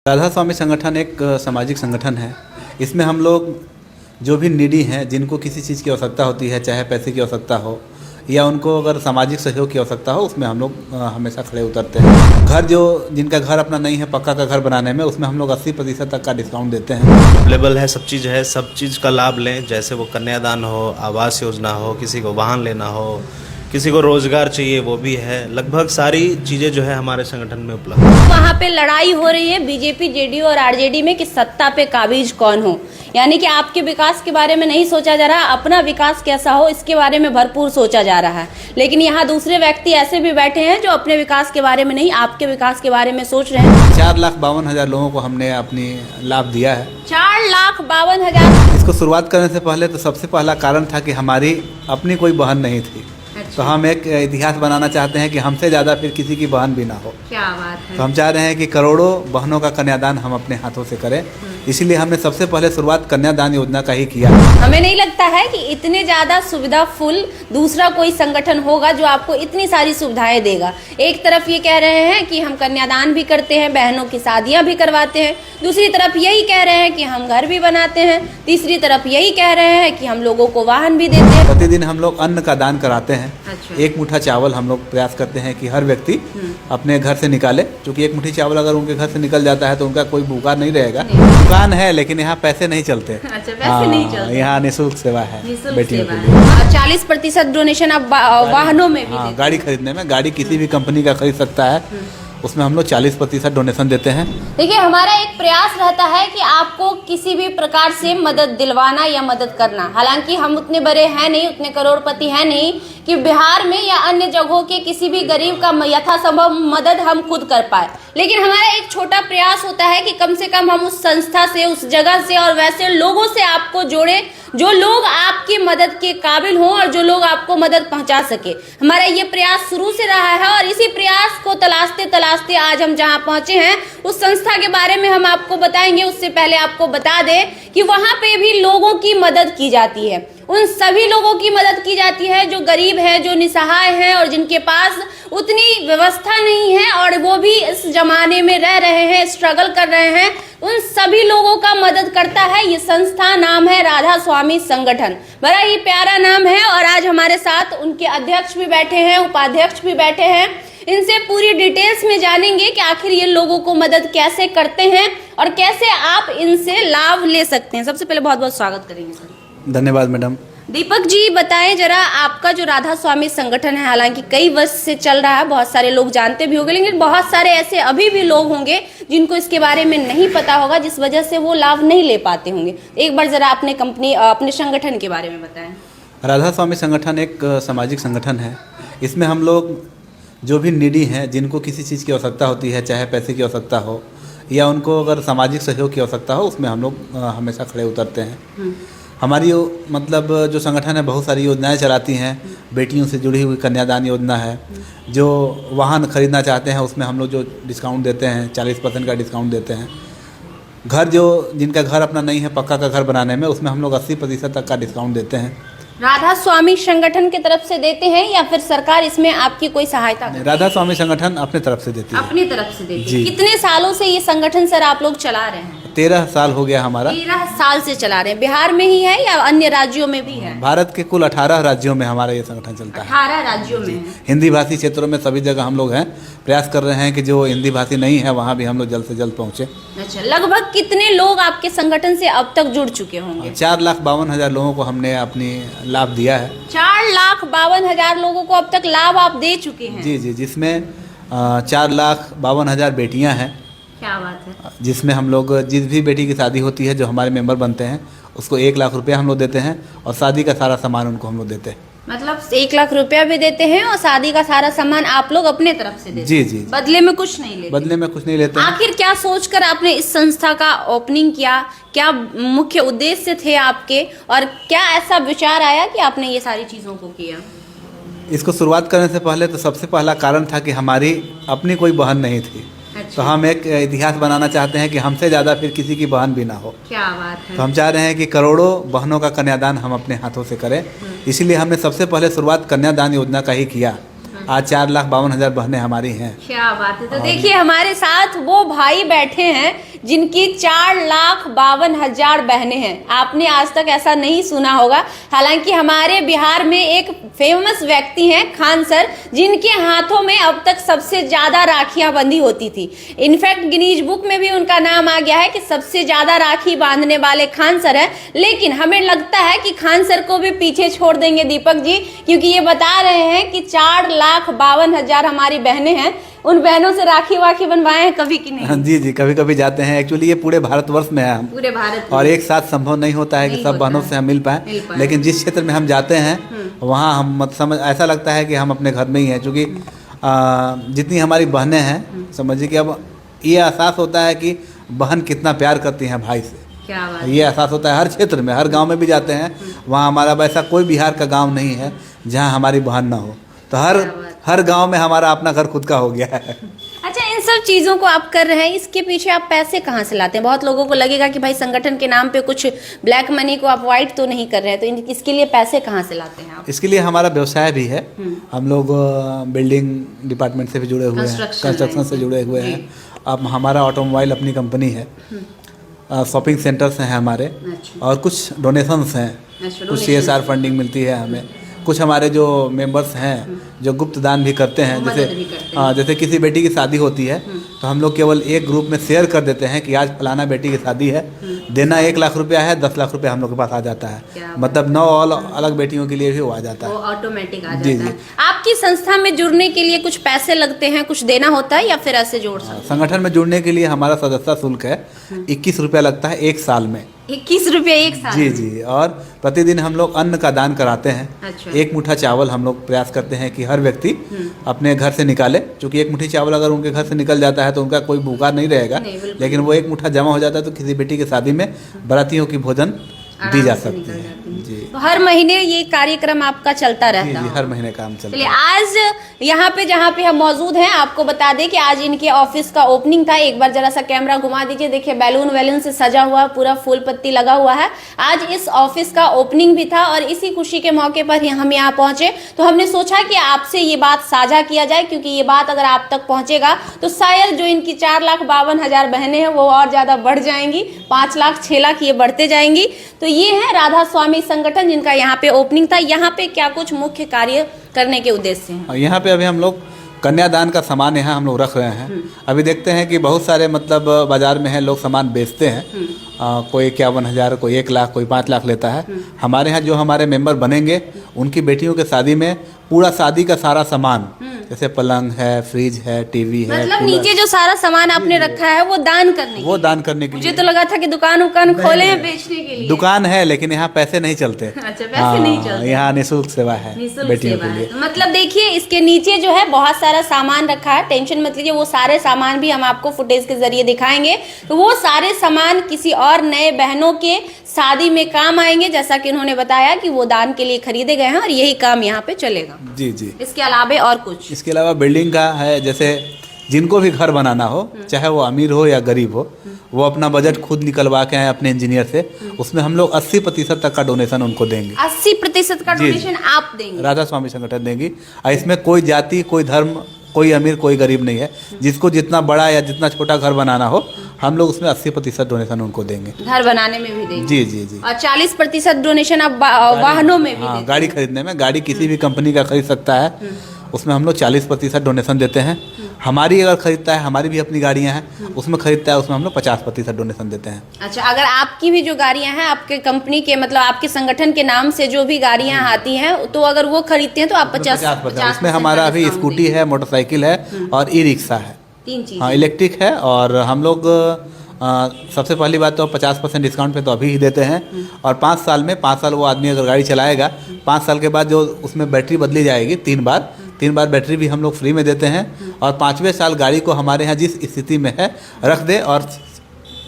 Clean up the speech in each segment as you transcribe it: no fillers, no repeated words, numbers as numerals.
राधा स्वामी संगठन एक सामाजिक संगठन है। इसमें हम लोग जो भी नीडी हैं, जिनको किसी चीज़ की आवश्यकता होती है, चाहे पैसे की आवश्यकता हो या उनको अगर सामाजिक सहयोग की आवश्यकता हो, उसमें हम लोग हमेशा खड़े उतरते हैं। घर जो जिनका घर अपना नहीं है, पक्का का घर बनाने में, उसमें हम लोग 80% तक का डिस्काउंट देते हैं। अवेलेबल है, सब चीज़ है, सब चीज़ का लाभ लें। जैसे वो कन्यादान हो, आवास योजना हो, किसी को वाहन लेना हो, किसी को रोजगार चाहिए, वो भी है। लगभग सारी चीज़ें जो है हमारे संगठन में उपलब्ध है। वहाँ पे लड़ाई हो रही है बीजेपी, जेडीयू और आरजेडी में कि सत्ता पे काबिज कौन हो। यानी कि आपके विकास के बारे में नहीं सोचा जा रहा, अपना विकास कैसा हो इसके बारे में भरपूर सोचा जा रहा है। लेकिन यहाँ दूसरे व्यक्ति ऐसे भी बैठे हैं जो अपने विकास के बारे में नहीं, आपके विकास के बारे में सोच रहे हैं। 4,52,000 लोगों को हमने अपनी लाभ दिया है। 4,52,000। इसको शुरुआत करने से पहले तो सबसे पहला कारण था कि हमारी अपनी कोई बहन नहीं थी। तो हम एक इतिहास बनाना चाहते हैं कि हमसे ज़्यादा फिर किसी की बहन भी ना हो। क्या बात है। तो हम चाह रहे हैं कि करोड़ों बहनों का कन्यादान हम अपने हाथों से करें। इसीलिए हमने सबसे पहले शुरुआत कन्यादान योजना का ही किया। हमें नहीं लगता है कि इतने ज्यादा सुविधा फुल दूसरा कोई संगठन होगा जो आपको इतनी सारी सुविधाएं देगा। एक तरफ ये कह रहे हैं कि हम कन्यादान भी करते हैं, बहनों की शादियां भी करवाते हैं, दूसरी तरफ यही कह रहे हैं कि हम घर भी बनाते हैं, तीसरी तरफ यही कह रहे हैं कि हम लोगों को वाहन भी देते हैं। प्रतिदिन हम लोग अन्न का दान कराते हैं। अच्छा। एक मुट्ठा चावल हम लोग प्रयास करते हैं कि हर व्यक्ति अपने घर से निकाले, क्योंकि एक मुट्ठी चावल अगर उनके घर से निकल जाता है तो उनका कोई भूखा नहीं रहेगा। दुकान है लेकिन यहाँ पैसे नहीं चलते। अच्छा, पैसे नहीं चलते। यहाँ निःशुल्क सेवा है बेटियों के लिए। 40% डोनेशन आप वाहनों में भी देते हैं। गाड़ी खरीदने में, गाड़ी किसी भी कंपनी का खरीद सकता है, उसमें हम लोग 40% डोनेशन देते हैं। देखिए, हमारा एक प्रयास रहता है कि आपको किसी भी प्रकार से मदद दिलवाना या मदद करना। हालांकि हम उतने बड़े हैं नहीं, उतने करोड़पति हैं नहीं कि बिहार में या अन्य जगहों के किसी भी गरीब का यथासंभव मदद हम खुद कर पाए। लेकिन हमारा एक छोटा प्रयास होता है कि कम से कम हम उस संस्था से, उस जगह से और वैसे लोगों से आपको जोड़े जो लोग आपकी मदद के काबिल हों और जो लोग आपको मदद पहुंचा सके। हमारा ये प्रयास शुरू से रहा है और इसी प्रयास को तलाशते तलाशते आज हम जहां पहुंचे हैं, उस संस्था के बारे में हम आपको बताएंगे। उससे पहले आपको बता दें कि वहां पे भी लोगों की मदद की जाती है। उन सभी लोगों की मदद की जाती है जो गरीब हैं, जो निसहाय हैं और जिनके पास उतनी व्यवस्था नहीं है और वो भी इस जमाने में रह रहे हैं, स्ट्रगल कर रहे हैं। उन सभी लोगों का मदद करता है ये संस्था। नाम है राधा स्वामी संगठन। बड़ा ही प्यारा नाम है और आज हमारे साथ उनके अध्यक्ष भी बैठे हैं, उपाध्यक्ष भी बैठे हैं। इनसे पूरी डिटेल्स में जानेंगे कि आखिर ये लोगों को मदद कैसे करते हैं और कैसे आप इनसे लाभ ले सकते हैं। सबसे पहले बहुत बहुत स्वागत करेंगे सर। धन्यवाद मैडम। दीपक जी, बताएं जरा, आपका जो राधा स्वामी संगठन है, हालांकि कई वर्ष से चल रहा है, बहुत सारे लोग जानते भी होंगे, लेकिन बहुत सारे ऐसे अभी भी लोग होंगे जिनको इसके बारे में नहीं पता होगा, जिस वजह से वो लाभ नहीं ले पाते होंगे। एक बार जरा अपने संगठन के बारे में बताएं। राधा स्वामी संगठन एक सामाजिक संगठन है। इसमें हम लोग जो भी नीडी हैं, जिनको किसी चीज़ की आवश्यकता होती है, चाहे पैसे की आवश्यकता हो या उनको अगर सामाजिक सहयोग की आवश्यकता हो, उसमें हम लोग हमेशा खड़े उतरते हैं। हमारी मतलब जो संगठन है बहुत सारी योजनाएं चलाती हैं। बेटियों से जुड़ी हुई कन्यादान योजना है। जो वाहन खरीदना चाहते हैं उसमें हम लोग जो डिस्काउंट देते हैं, 40% का डिस्काउंट देते हैं। घर जो जिनका घर अपना नहीं है, पक्का का घर बनाने में, उसमें हम लोग 80% तक का डिस्काउंट देते हैं। राधा स्वामी संगठन की तरफ से देते हैं या फिर सरकार इसमें आपकी कोई सहायता करती है? राधा स्वामी संगठन अपने तरफ से देती है। अपनी तरफ से देती है। जी। कितने सालों से ये संगठन सर आप लोग चला रहे हैं? 13 साल हो गया हमारा। 13 साल से चला रहे हैं। बिहार में ही है या अन्य राज्यों में भी है? भारत के कुल 18 राज्यों में हमारा ये संगठन चलता है। 18 राज्यों में है। हिंदी भाषी क्षेत्रों में सभी जगह हम लोग हैं। प्रयास कर रहे हैं कि जो हिंदी भाषी नहीं है वहाँ भी हम लोग जल्द से जल्द पहुँचे। अच्छा, लगभग कितने लोग आपके संगठन से अब तक जुड़ चुके होंगे? 4,52,000 लोगों को हमने अपनी लाभ दिया है। 4,52,000 लोगों को अब तक लाभ आप दे चुके हैं? जी जी, जिसमें 4,52,000 बेटियां हैं। क्या बात है। जिसमें हम लोग जिस भी बेटी की शादी होती है, जो हमारे मेंबर बनते हैं, उसको 1 लाख रुपया हम लोग देते हैं और शादी का सारा सामान उनको हम लोग देते हैं। मतलब 1 लाख रुपया भी देते हैं और शादी का सारा सामान आप लोग अपने तरफ से देते जी हैं? जी। बदले में कुछ नहीं लेते? बदले में कुछ नहीं लेते हैं। आखिर क्या सोचकर आपने इस संस्था का ओपनिंग किया? क्या मुख्य उद्देश्य थे आपके और क्या ऐसा विचार आया कि आपने ये सारी चीजों को किया? इसको शुरुआत करने से पहले तो सबसे पहला कारण था कि हमारी अपनी कोई बहन नहीं थी। अच्छा। तो हम एक इतिहास बनाना चाहते हैं कि हमसे ज़्यादा फिर किसी की बहन भी ना हो। क्या बात है। तो हम चाह रहे हैं कि करोड़ों बहनों का कन्यादान हम अपने हाथों से करें। इसीलिए हमने सबसे पहले शुरुआत कन्यादान योजना का ही किया। आज 4,52,000 बहनें हमारी हैं। क्या बात है। तो देखिए हमारे साथ वो भाई बैठे हैं जिनकी 4,52,000 बहनें हैं। आपने आज तक ऐसा नहीं सुना होगा। हालांकि हमारे बिहार में एक फेमस व्यक्ति हैं खान सर, जिनके हाथों में अब तक सबसे ज्यादा राखियां बंधी होती थी। इनफैक्ट गिनीज बुक में भी उनका नाम आ गया है कि सबसे ज्यादा राखी बांधने वाले खान सर हैं। लेकिन हमें लगता है कि खान सर को भी पीछे छोड़ देंगे दीपक जी, क्योंकि ये बता रहे हैं कि 4,52,000 हमारी बहनें हैं। उन बहनों से राखी वाखी बनवाए हैं कभी कि नहीं? जी जी, कभी कभी जाते हैं। एक्चुअली ये पूरे भारतवर्ष में है हम, पूरे भारत में। और एक साथ संभव नहीं होता है कि सब बहनों से हम मिल पाए। लेकिन जिस क्षेत्र में हम जाते हैं वहाँ हम समझ ऐसा लगता है कि हम अपने घर में ही हैं, क्योंकि जितनी हमारी बहनें हैं, समझिए कि अब ये एहसास होता है कि बहन कितना प्यार करती हैं भाई से। क्या बात। ये एहसास होता है हर क्षेत्र में, हर गांव में भी जाते हैं, वहाँ हमारा वैसा कोई बिहार का गांव नहीं है जहाँ हमारी बहन ना हो। तो हर गांव में हमारा अपना घर खुद का हो गया है। अच्छा, इन सब चीजों को आप कर रहे हैं, इसके पीछे आप पैसे कहाँ से लाते हैं? बहुत लोगों को लगेगा कि भाई संगठन के नाम पे कुछ ब्लैक मनी को आप वाइट तो नहीं कर रहे हैं, तो इसके लिए पैसे कहाँ से लाते हैं आप? इसके लिए हमारा व्यवसाय भी है। हम लोग बिल्डिंग डिपार्टमेंट से भी जुड़े हुए हैं, कंस्ट्रक्शन से जुड़े हुए हैं। अब हमारा ऑटोमोबाइल अपनी कंपनी है, शॉपिंग सेंटर्स हैं हमारे। अच्छा। और कुछ डोनेशंस हैं। अच्छा, कुछ CSR फंडिंग मिलती है हमें। कुछ हमारे जो मेंबर्स हैं जो गुप्त दान भी करते हैं, जैसे किसी बेटी की शादी होती है तो हम लोग केवल एक ग्रुप में शेयर कर देते हैं कि आज फलाना बेटी की शादी है, देना 1 लाख रुपया है, 10 लाख रुपया हम लोग के पास आ जाता है। मतलब 9 अलग बेटियों के लिए भी वो आ जाता है, वो ऑटोमेटिक आ जाता है। आपकी संस्था में जुड़ने के लिए कुछ पैसे लगते हैं, कुछ देना होता है, या फिर ऐसे जोड़ सकते हैं? संगठन में जुड़ने के लिए हमारा सदस्यता शुल्क है 21 रुपया लगता है 1 साल में। 21 रुपये 1 साल? जी जी। और प्रतिदिन हम लोग अन्न का दान कराते हैं। अच्छा। 1 मुट्ठा चावल हम लोग प्रयास करते हैं कि हर व्यक्ति अपने घर से निकाले, क्योंकि 1 मुट्ठी चावल अगर उनके घर से निकल जाता है तो उनका कोई भूखा नहीं रहेगा। लेकिन वो 1 मुट्ठा जमा हो जाता है तो किसी बेटी की शादी में बारातियों की भोजन दी जा सकती है। जी। तो हर महीने ये कार्यक्रम आपका चलता रहता है? हर महीने काम चलता है। आज यहाँ पे जहाँ पे हम मौजूद हैं, आपको बता दें कि आज इनके ऑफिस का ओपनिंग था। एक बार जरा सा कैमरा घुमा दीजिए। देखिए बैलून वैलून से सजा हुआ, पूरा फूल पत्ती लगा हुआ है। आज इस ऑफिस का ओपनिंग भी था और इसी खुशी के मौके पर हम यहाँ पहुंचे, तो हमने सोचा कि आपसे ये बात साझा किया जाए, क्योंकि ये बात अगर आप तक पहुंचेगा तो शायद जो इनकी 4,52,000 बहनें हैं वो और ज्यादा बढ़ जाएंगी, 5 लाख 6 लाख ये बढ़ते जाएंगी। तो ये है राधा स्वामी संगठन, जिनका यहाँ पे ओपनिंग था। यहाँ पे क्या कुछ मुख्य कार्य करने के उद्देश्य हैं? यहाँ पे अभी हम लोग कन्यादान का सामान यहाँ हम लोग रख रहे हैं। अभी देखते हैं कि बहुत सारे मतलब बाजार में है, लोग सामान बेचते हैं। कोई 51,000, कोई 1 लाख, कोई 5 लाख लेता है। हमारे यहाँ जो हमारे मेंबर बनेंगे उनकी बेटियों के शादी में पूरा शादी का सारा सामान, जैसे पलंग है, फ्रिज है, टीवी है, मतलब नीचे जो सारा सामान आपने रखा है वो दान करने के लिए? मुझे तो लगा था कि दुकान खोले हैं बेचने के लिए। दुकान है लेकिन यहाँ पैसे नहीं चलते। अच्छा, पैसे नहीं चलते। यहाँ निःशुल्क सेवा है बेटियों के लिए। मतलब देखिए इसके नीचे जो है बहुत सारा सामान रखा है, टेंशन मत लीजिए, वो सारे सामान भी हम आपको फुटेज के जरिए दिखाएंगे। तो वो सारे सामान किसी और नए बहनों के शादी में काम आएंगे, जैसा कि उन्होंने बताया कि वो दान के लिए खरीदे गए हैं और यही काम यहाँ पे चलेगा। जी जी। इसके अलावा और कुछ? इसके अलावा बिल्डिंग का है, जैसे जिनको भी घर बनाना हो, चाहे वो अमीर हो या गरीब हो, वो अपना बजट खुद निकलवा के आए अपने इंजीनियर से, उसमें हम लोग 80% तक का डोनेशन उनको देंगे। 80% का डोनेशन आप देंगे? राधा स्वामी संगठन देंगी। और इसमें कोई जाति, कोई धर्म, कोई अमीर, कोई गरीब नहीं है। जिसको जितना बड़ा या जितना छोटा घर बनाना हो, हम लोग उसमें 80% डोनेशन उनको देंगे। घर बनाने में भी देंगे? जी जी जी। और 40% डोनेशन आप वाहनों में भी? हाँ, गाड़ी खरीदने में, गाड़ी किसी भी कंपनी का खरीद सकता है, उसमें हम लोग 40% डोनेशन देते हैं। हमारी अगर खरीदता है, हमारी भी अपनी गाड़ियां हैं, उसमें खरीदता है, उसमें हम लोग 50% डोनेशन देते हैं। अच्छा, अगर आपकी भी जो गाड़ियां हैं आपके कंपनी के, मतलब आपके संगठन के नाम से जो भी गाड़ियां आती हैं, तो अगर वो खरीदते हैं तो आप 50%? उसमें हमारा अभी स्कूटी है, मोटरसाइकिल है और ई-रिक्शा है। 3 चीज। हाँ, इलेक्ट्रिक है। और हम लोग सबसे पहली बात तो 50% डिस्काउंट पे तो अभी ही देते हैं। और 5 साल में, 5 साल वो आदमी अगर गाड़ी चलाएगा, 5 साल के बाद जो उसमें बैटरी बदली जाएगी 3 बार बैटरी भी हम लोग फ्री में देते हैं। और 5वें साल गाड़ी को हमारे यहाँ जिस स्थिति में है रख दे, और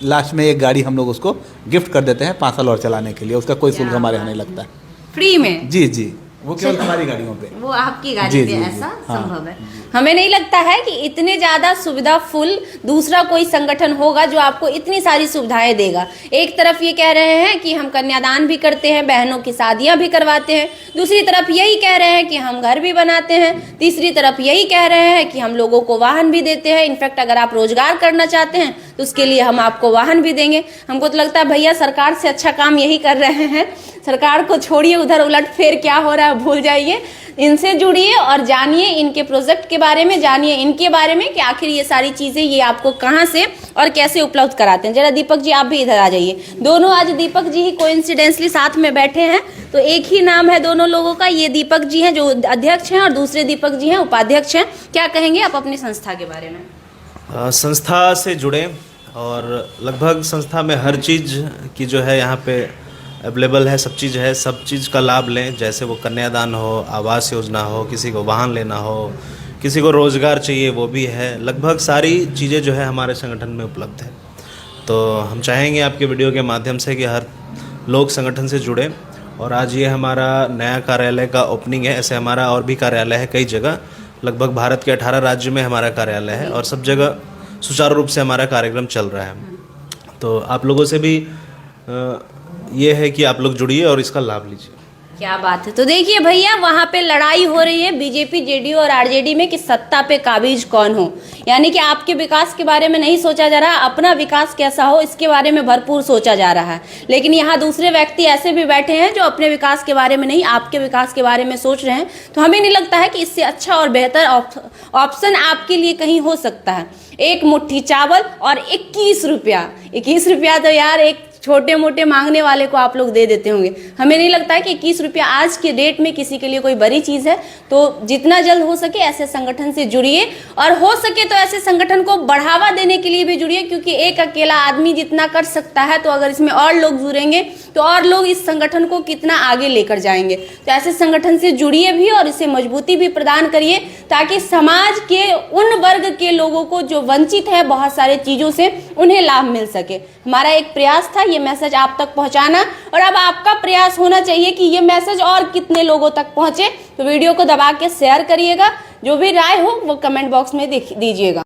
लास्ट में एक गाड़ी हम लोग उसको गिफ्ट कर देते हैं 5 साल और चलाने के लिए। उसका कोई शुल्क हमारे यहाँ नहीं लगता है। फ्री में? जी जी। वो केवल हमारी गाड़ियों पे। वो आपकी गाड़ी जी, पे जी, जी, ऐसा हाँ। संभव है। हमें नहीं लगता है कि इतने ज्यादा सुविधा फुल दूसरा कोई संगठन होगा जो आपको इतनी सारी सुविधाएं देगा। एक तरफ ये कह रहे हैं कि हम कन्यादान भी करते हैं, बहनों की शादियां भी करवाते हैं, दूसरी तरफ यही कह रहे हैं कि हम घर भी बनाते हैं, तीसरी तरफ यही कह रहे हैं कि हम लोगों को वाहन भी देते हैं। इनफैक्ट अगर आप रोजगार करना चाहते हैं तो उसके लिए हम आपको वाहन भी देंगे। हमको तो लगता है भैया सरकार से अच्छा काम यही कर रहे हैं। सरकार को छोड़िए, उधर उलट फेर क्या हो रहा है भूल जाइए, इनसे जुड़िए और जानिए इनके प्रोजेक्ट के बारे में, जानिए इनके बारे में कि आखिर ये सारी चीजें ये आपको कहाँ से और कैसे उपलब्ध कराते हैं। जरा दीपक जी आप भी इधर आ जाइए। दोनों आज दीपक जी ही कोइंसिडेंटली साथ में बैठे हैं, तो एक ही नाम है दोनों लोगों का। ये दीपक जी हैं जो अध्यक्ष हैं और दूसरे दीपक जी हैं उपाध्यक्ष हैं। क्या कहेंगे आप अपनी संस्था के बारे में? संस्था से जुड़े और लगभग संस्था में हर चीज़ की जो है यहाँ पे अवेलेबल है, सब चीज़ का लाभ लें। जैसे वो कन्यादान हो, आवास योजना हो, किसी को वाहन लेना हो, किसी को रोज़गार चाहिए वो भी है। लगभग सारी चीज़ें जो है हमारे संगठन में उपलब्ध है। तो हम चाहेंगे आपके वीडियो के माध्यम से कि हर लोग संगठन से जुड़े। और आज ये हमारा नया कार्यालय का ओपनिंग है। ऐसे हमारा और भी कार्यालय है कई जगह, लगभग भारत के 18 राज्य में हमारा कार्यालय है और सब जगह सुचारू रूप से हमारा कार्यक्रम चल रहा है। तो आप लोगों से भी ये है कि आप लोग जुड़िए और इसका लाभ लीजिए। क्या बात है। तो देखिए भैया वहां पे लड़ाई हो रही है बीजेपी, जेडीयू और आरजेडी में कि सत्ता पे काबिज कौन हो। यानी कि आपके विकास के बारे में नहीं सोचा जा रहा, अपना विकास कैसा हो इसके बारे में भरपूर सोचा जा रहा है। लेकिन यहाँ दूसरे व्यक्ति ऐसे भी बैठे हैं जो अपने विकास के बारे में नहीं, आपके विकास के बारे में सोच रहे हैं। तो हमें नहीं लगता है कि इससे अच्छा और बेहतर ऑप्शन आपके लिए कहीं हो सकता है। एक मुट्ठी चावल और 21 रुपया। 21 रुपया तो यार एक छोटे मोटे मांगने वाले को आप लोग दे देते होंगे। हमें नहीं लगता है कि 21 रुपया आज के डेट में किसी के लिए कोई बड़ी चीज है। तो जितना जल्द हो सके ऐसे संगठन से जुड़िए और हो सके तो ऐसे संगठन को बढ़ावा देने के लिए भी जुड़िए, क्योंकि एक अकेला आदमी जितना कर सकता है तो अगर इसमें और लोग जुड़ेंगे तो और लोग इस संगठन को कितना आगे लेकर जाएंगे। तो ऐसे संगठन से जुड़िए भी और इसे मजबूती भी प्रदान करिए ताकि समाज के उन वर्ग के लोगों को जो वंचित है बहुत सारे चीजों से, उन्हें लाभ मिल सके। हमारा एक प्रयास था ये मैसेज आप तक पहुंचाना, और अब आपका प्रयास होना चाहिए कि ये मैसेज और कितने लोगों तक पहुंचे। तो वीडियो को दबा के शेयर करिएगा, जो भी राय हो वो कमेंट बॉक्स में दीजिएगा।